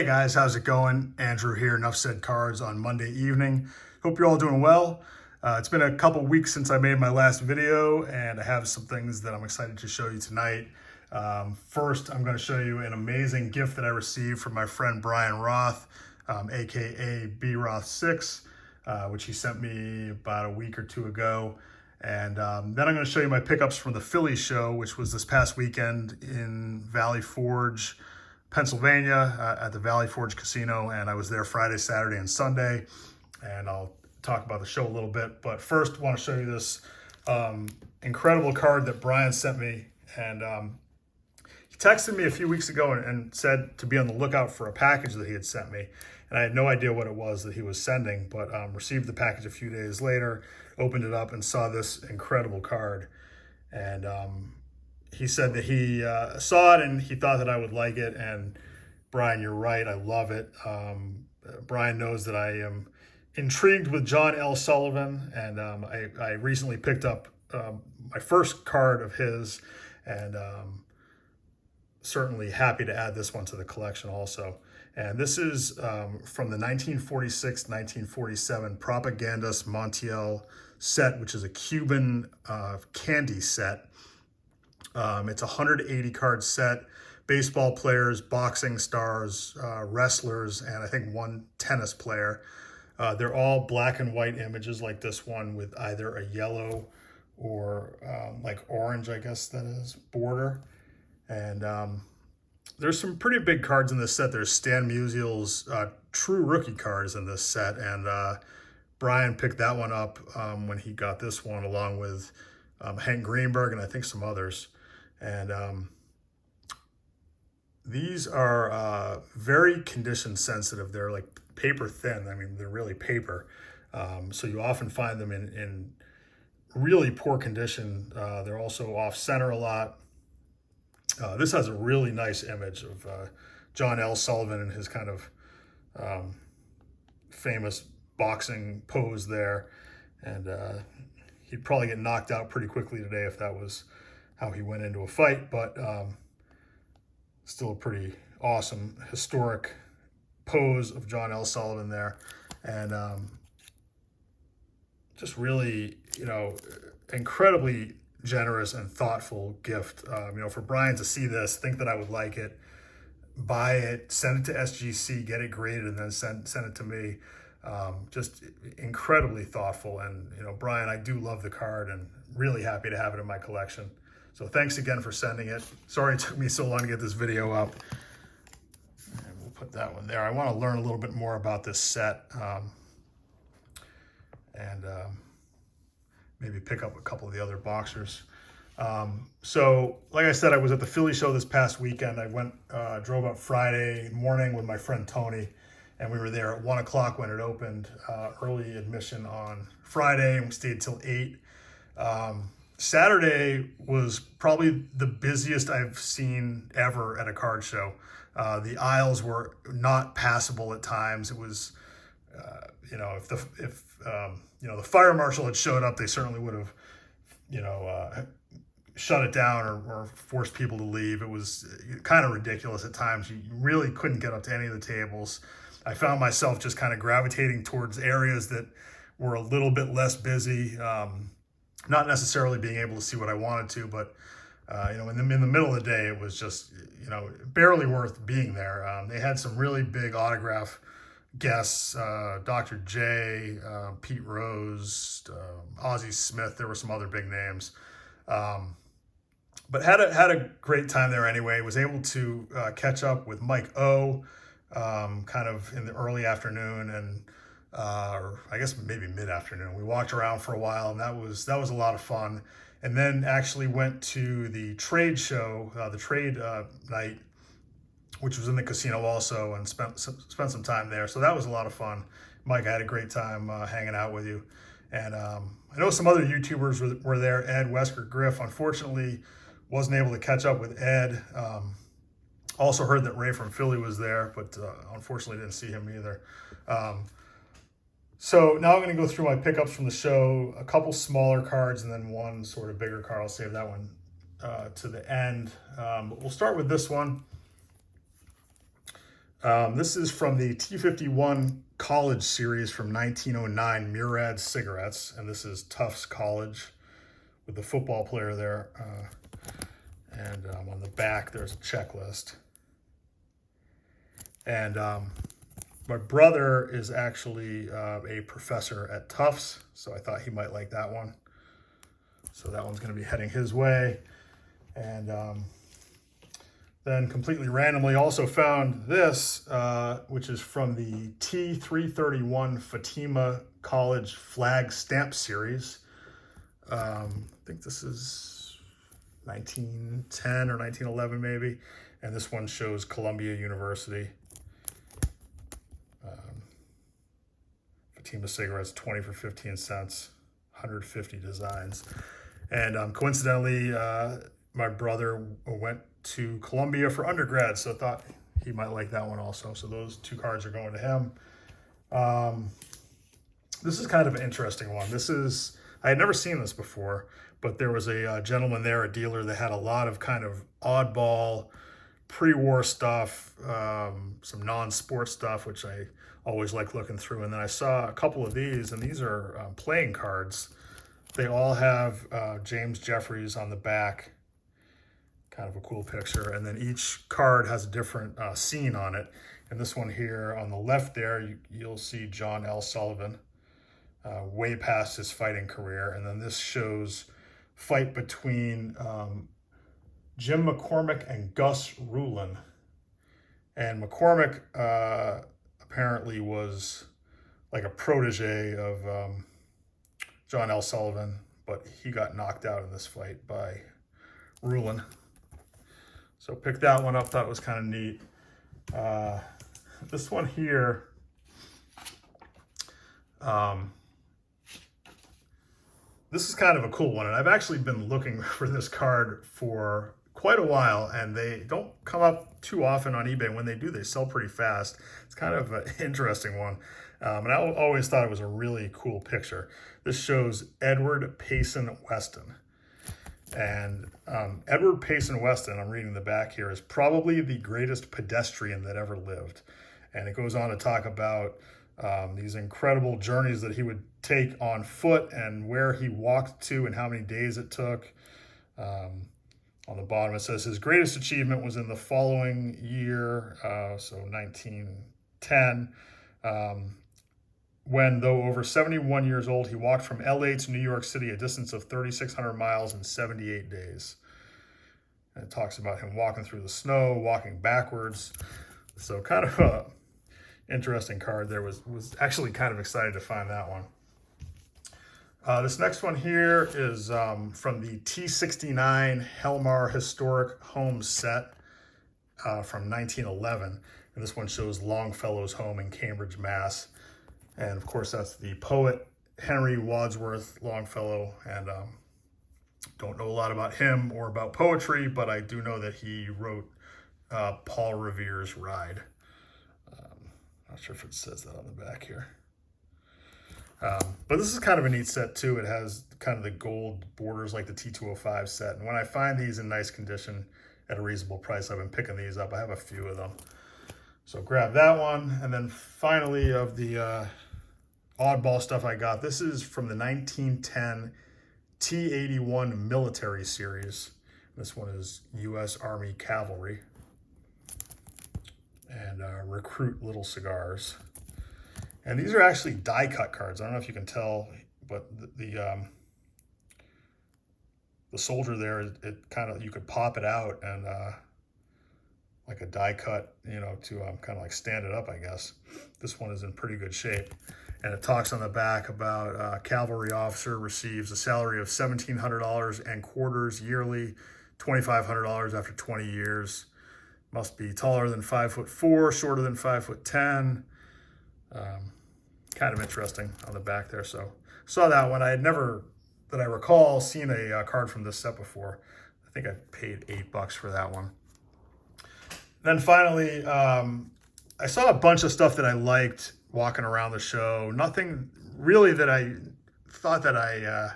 Hey guys, how's it going? Andrew here, Enough Said Cards on Monday evening. Hope you're all doing well. It's been a couple weeks since I made my last video, and I have some things that I'm excited to show you tonight. First, I'm going to show you an amazing gift that I received from my friend Brian Roth, aka B Roth 6, which he sent me about a week or two ago. And then I'm going to show you my pickups from the Philly show, which was this past weekend in Valley Forge, Pennsylvania, at the Valley Forge Casino. And I was there Friday, Saturday, and Sunday. And I'll talk about the show a little bit. But first, I want to show you this incredible card that Brian sent me. And he texted me a few weeks ago and said to be on the lookout for a package that he had sent me. And I had no idea what it was that he was sending, but received the package a few days later, opened it up and saw this incredible card. And he said that he saw it and he thought that I would like it. And Brian, you're right, I love it. Brian knows that I am intrigued with John L. Sullivan, and I recently picked up my first card of his, and certainly happy to add this one to the collection also. And this is from the 1946-1947 Propagandas Montiel set, which is a Cuban candy set. It's a 180 card set, baseball players, boxing stars, wrestlers, and I think one tennis player. They're all black and white images like this one with either a yellow or like orange, I guess that is, border. And there's some pretty big cards in this set. There's Stan Musial's true rookie cards in this set. And Brian picked that one up when he got this one, along with Hank Greenberg and I think some others. And these are very condition sensitive. They're like paper thin. I mean, they're really paper. So you often find them in really poor condition. They're also off center a lot. This has a really nice image of John L. Sullivan and his kind of famous boxing pose there. And he'd probably get knocked out pretty quickly today if that was how he went into a fight, but still a pretty awesome historic pose of John L. Sullivan there. And just really, incredibly generous and thoughtful gift. For Brian to see this, think that I would like it, buy it, send it to SGC, get it graded, and then send it to me. Just incredibly thoughtful. And, Brian, I do love the card and really happy to have it in my collection. So thanks again for sending it. Sorry it took me so long to get this video up. And we'll put that one there. I want to learn a little bit more about this set and maybe pick up a couple of the other boxers. So like I said, I was at the Philly show this past weekend. I drove up Friday morning with my friend Tony, and we were there at 1 o'clock when it opened, early admission on Friday, and we stayed till 8. Saturday was probably the busiest I've seen ever at a card show. The aisles were not passable at times. It was, if the fire marshal had showed up, they certainly would have, shut it down or forced people to leave. It was kind of ridiculous at times. You really couldn't get up to any of the tables. I found myself just kind of gravitating towards areas that were a little bit less busy. Not necessarily being able to see what I wanted to, but in the middle of the day, it was just barely worth being there. They had some really big autograph guests, Dr. J, Pete Rose, Ozzie Smith. There were some other big names, but had a great time there anyway. Was able to catch up with Mike O, kind of in the early afternoon, and or I guess maybe mid-afternoon. We walked around for a while, and that was a lot of fun. And then actually went to the trade show, the trade night, which was in the casino also, and spent some time there. So that was a lot of fun. Mike, I had a great time hanging out with you. And I know some other YouTubers were there. Ed, Wesker, Griff. Unfortunately, wasn't able to catch up with Ed. Also heard that Ray from Philly was there, but unfortunately didn't see him either. So now I'm going to go through my pickups from the show, a couple smaller cards, and then one sort of bigger card. I'll save that one to the end. But we'll start with this one. This is from the T51 College series from 1909, Murad cigarettes, and this is Tufts College with the football player there. And on the back, there's a checklist. And my brother is actually a professor at Tufts, so I thought he might like that one. So that one's going to be heading his way. And then completely randomly also found this, which is from the T331 Fatima College Flag Stamp Series. I think this is 1910 or 1911 maybe. And this one shows Columbia University. Fatima cigarettes, 20 for 15 cents, 150 designs. And coincidentally, my brother went to Columbia for undergrad, so I thought he might like that one also. So those two cards are going to him. This is kind of an interesting one. I had never seen this before, but there was a gentleman there, a dealer that had a lot of kind of oddball pre-war stuff, some non-sport stuff, which I always like looking through. And then I saw a couple of these, and these are playing cards. They all have James Jeffries on the back. Kind of a cool picture. And then each card has a different scene on it. And this one here on the left there, you'll see John L. Sullivan, way past his fighting career. And then this shows fight between Jim McCormick and Gus Rulin. And McCormick apparently was like a protege of John L. Sullivan, but he got knocked out in this fight by Rulin. So picked that one up, thought it was kind of neat. This one here, this is kind of a cool one, and I've actually been looking for this card for quite a while, and they don't come up too often on eBay. When they do, they sell pretty fast. It's kind of an interesting one, and I always thought it was a really cool picture. This shows Edward Payson Weston. And Edward Payson Weston, I'm reading the back here, is probably the greatest pedestrian that ever lived. And it goes on to talk about these incredible journeys that he would take on foot and where he walked to and how many days it took. On the bottom, it says his greatest achievement was in the following year, so 1910, when, though over 71 years old, he walked from LA to New York City, a distance of 3,600 miles in 78 days. And it talks about him walking through the snow, walking backwards. So kind of a interesting card there. Was actually kind of excited to find that one. This next one here is from the T69 Helmar Historic Home Set from 1911. And this one shows Longfellow's home in Cambridge, Mass. And of course, that's the poet Henry Wadsworth Longfellow. And don't know a lot about him or about poetry, but I do know that he wrote Paul Revere's Ride. Not sure if it says that on the back here. But this is kind of a neat set too. It has kind of the gold borders like the T205 set. And when I find these in nice condition at a reasonable price, I've been picking these up. I have a few of them. So grab that one. And then finally of the oddball stuff I got, this is from the 1910 T81 military series. This one is U.S. Army Cavalry. And Recruit Little Cigars. And these are actually die cut cards. I don't know if you can tell, but the soldier there, it kind of, you could pop it out and like a die cut, you know, to kind of like stand it up, I guess. This one is in pretty good shape. And it talks on the back about cavalry officer receives a salary of $1,700 and quarters yearly, $2,500 after 20 years. Must be taller than 5'4", shorter than 5'10". Kind of interesting on the back there. So saw that one. I had never, that I recall, seen a card from this set before. I think I paid $8 for that one. Then finally, I saw a bunch of stuff that I liked walking around the show. Nothing really that I thought that I,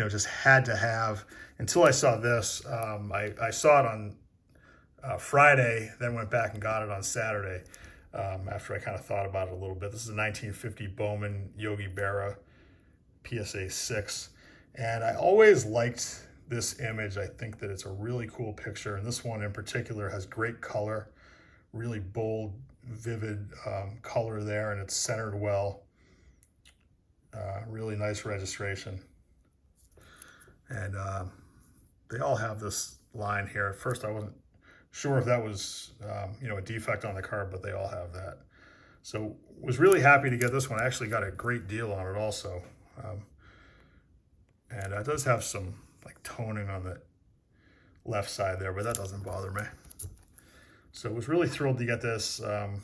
just had to have until I saw this. I saw it on Friday, then went back and got it on Saturday. after I kind of thought about it a little bit. This is a 1950 Bowman Yogi Berra PSA 6. And I always liked this image. I think that it's a really cool picture. And this one in particular has great color, really bold, vivid color there, and it's centered well. Really nice registration. And they all have this line here. At first I wasn't sure if that was a defect on the card, but they all have that. So was really happy to get this one. I actually got a great deal on it also. And it does have some like toning on the left side there, but that doesn't bother me. So I was really thrilled to get this and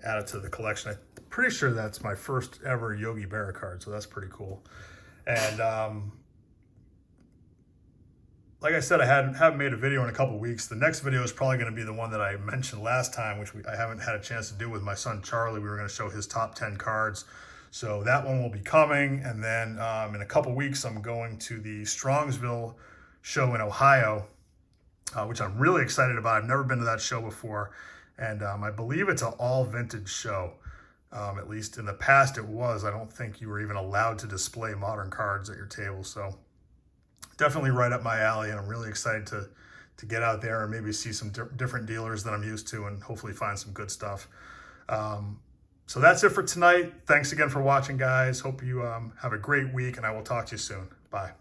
add it to the collection. I'm pretty sure that's my first ever Yogi Berra card, so that's pretty cool. And like I said, I haven't made a video in a couple weeks. The next video is probably going to be the one that I mentioned last time, which I haven't had a chance to do with my son Charlie. We were going to show his top 10 cards. So that one will be coming. And then in a couple weeks, I'm going to the Strongsville show in Ohio, which I'm really excited about. I've never been to that show before. And I believe it's an all vintage show. At least in the past it was. I don't think you were even allowed to display modern cards at your table. So definitely right up my alley, and I'm really excited to get out there and maybe see some different dealers than I'm used to and hopefully find some good stuff. So that's it for tonight. Thanks again for watching, guys. Hope you have a great week, and I will talk to you soon. Bye.